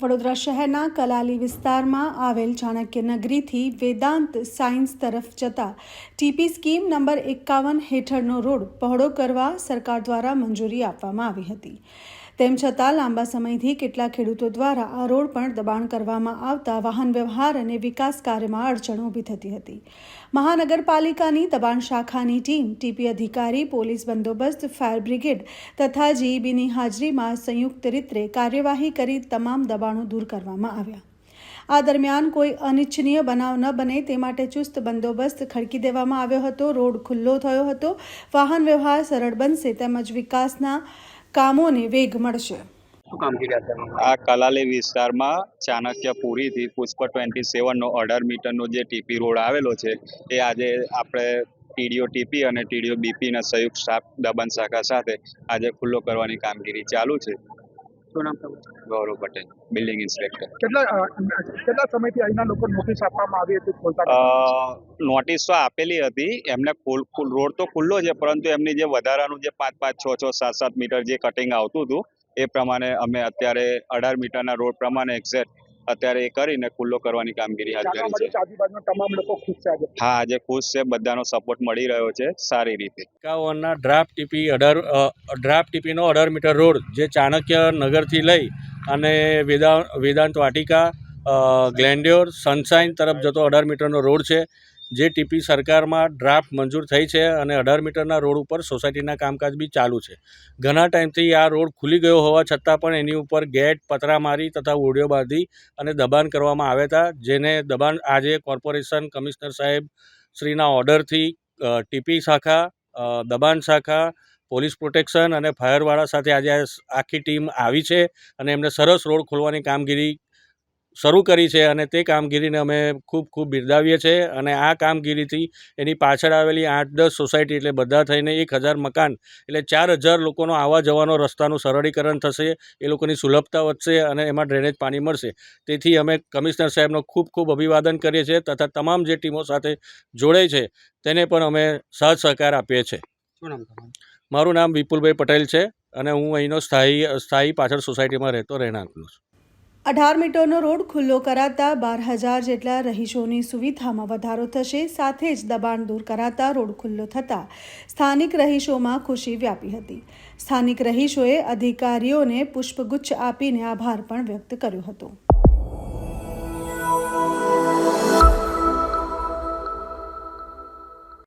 વડોદરા શહેરના કલાલી વિસ્તારમાં આવેલ ચાણક્ય નગરીથી વેદાંત સાયન્સ તરફ જતા ટીપી સ્કીમ નંબર 51 હેઠળનો રોડ પહોળો કરવા સરકાર દ્વારા મંજૂરી આપવામાં આવી હતી। તેમ છતાં લાંબા સમયથી કેટલાક ખેડૂતો દ્વારા આ રોડ પર દબાણ કરવામાં આવતા વાહન વ્યવહાર અને વિકાસ કાર્યમાં અડચણો ઊભી થતી હતી। મહાનગરપાલિકાની દબાણ શાખાની ટીમ, ટીપી અધિકારી, પોલીસ બંદોબસ્ત, ફાયર બ્રિગેડ તથા જીઈબીની હાજરીમાં સંયુક્ત રીતે કાર્યવાહી કરી તમામ દબાણો દૂર કરવામાં આવ્યા। આ દરમિયાન કોઈ અનિચ્છનીય બનાવ ન બને તે માટે ચુસ્ત બંદોબસ્ત ખડકી દેવામાં આવ્યો હતો। રોડ ખુલ્લો થયો હતો। વાહન વ્યવહાર સરળ બનશે તેમજ વિકાસના કામોને વેગ મળશે। આ કલાલી વિસ્તારમાં ચાણક્યપુરીથી પુષ્પ 27 નો 18 મીટરનો જે ટીપી રોડ આવેલો છે એ આજે આપણે ટીડીઓ ટીપી અને ટીડીઓ બીપી ના સંયુક્ત સ્ટાફ દબાણ શાખા સાથે આજે ખુલ્લો કરવાની કામગીરી ચાલુ છે। શું નામ તમારું? ગૌરવ પટેલ, બિલ્ડિંગ ઇન્સ્પેક્ટર। કેટલા સમયથી અહીંના લોકો નોટિસ આપવામાં આવી હતી? નોટિસ તો આપેલી હતી એમને, રોડ તો ખુલ્લો છે પરંતુ એમની જે વધારાનું જે 5-5, 6-6, 7-7 મીટર જે કટિંગ આવતું હતું એ પ્રમાણે અમે અત્યારે 18 મીટરના રોડ પ્રમાણે એક્ઝેક્ટ અત્યારે એ કરીને ખુલ્લો કરવાની કામગીરી હાથ ધરી છે। આજુબાજુના તમામ લોકો ખુશ છે? હા, આજે ખુશ છે, બધાનો સપોર્ટ મળી રહ્યો છે સારી રીતે। 51ના ડ્રાફ્ટ ટીપીનો 18 મીટર રોડ જે ચાણક્ય નગરથી લઈ અને વેદાંત વાટિકા, ગ્લેન્ડ્યોર, સનશાઇન તરફ જતો 18 મીટરનો રોડ છે જે ટીપી સરકારમાં ડ્રાફ્ટ મંજૂર થઈ છે અને 18 મીટરના રોડ ઉપર સોસાયટીના કામકાજ બી ચાલુ છે। ઘણા ટાઈમથી આ રોડ ખુલી ગયો હોવા છતાં પણ એની ઉપર ગેટ, પતરા મારી તથા ઓડિયો બાંધી અને દબાણ કરવામાં આવ્યા હતા, જેને દબાણ આજે કોર્પોરેશન કમિશનર સાહેબ શ્રીના ઓર્ડરથી ટીપી શાખા, દબાણ શાખા, પોલીસ પ્રોટેક્શન અને ફાયરવાળા સાથે આજે આખી ટીમ આવી છે અને એમને સરસ રોડ ખોલવાની કામગીરી શરૂ કરી છે અને તે કામગીરીને અમે ખૂબ બિરદાવીએ છીએ। અને આ કામગીરીથી એની પાછળ આવેલી 8-10 સોસાયટી એટલે બધા થઈને 1000 મકાન એટલે 4000 લોકોનો આવવા જવાનો રસ્તાનું સરળીકરણ થશે, એ લોકોની સુલભતા વધશે અને એમાં ડ્રેનેજ પાણી મળશે। તેથી અમે કમિશનર સાહેબનો ખૂબ અભિવાદન કરીએ છીએ તથા તમામ જે ટીમો સાથે જોડાઈ છે તેને પણ અમે સાથ સહકાર આપીએ છીએ। શું નામ તમારું? મારું નામ વિપુલભાઈ પટેલ છે અને હું અહીંનો સ્થાયી પાછળ સોસાયટીમાં રહેતો રહેણાંકનો છું। 18 મીટરનો રોડ ખુલ્લો કરાતા 12,000 જેટલા રહીશોની સુવિધામાં વધારો થશે। સાથે જ દબાણ દૂર કરાતા રોડ ખુલ્લો થતાં સ્થાનિક રહીશોમાં ખુશી વ્યાપી હતી। સ્થાનિક રહીશોએ અધિકારીઓને પુષ્પગુચ્છ આપીને આભાર પણ વ્યક્ત કર્યો હતો।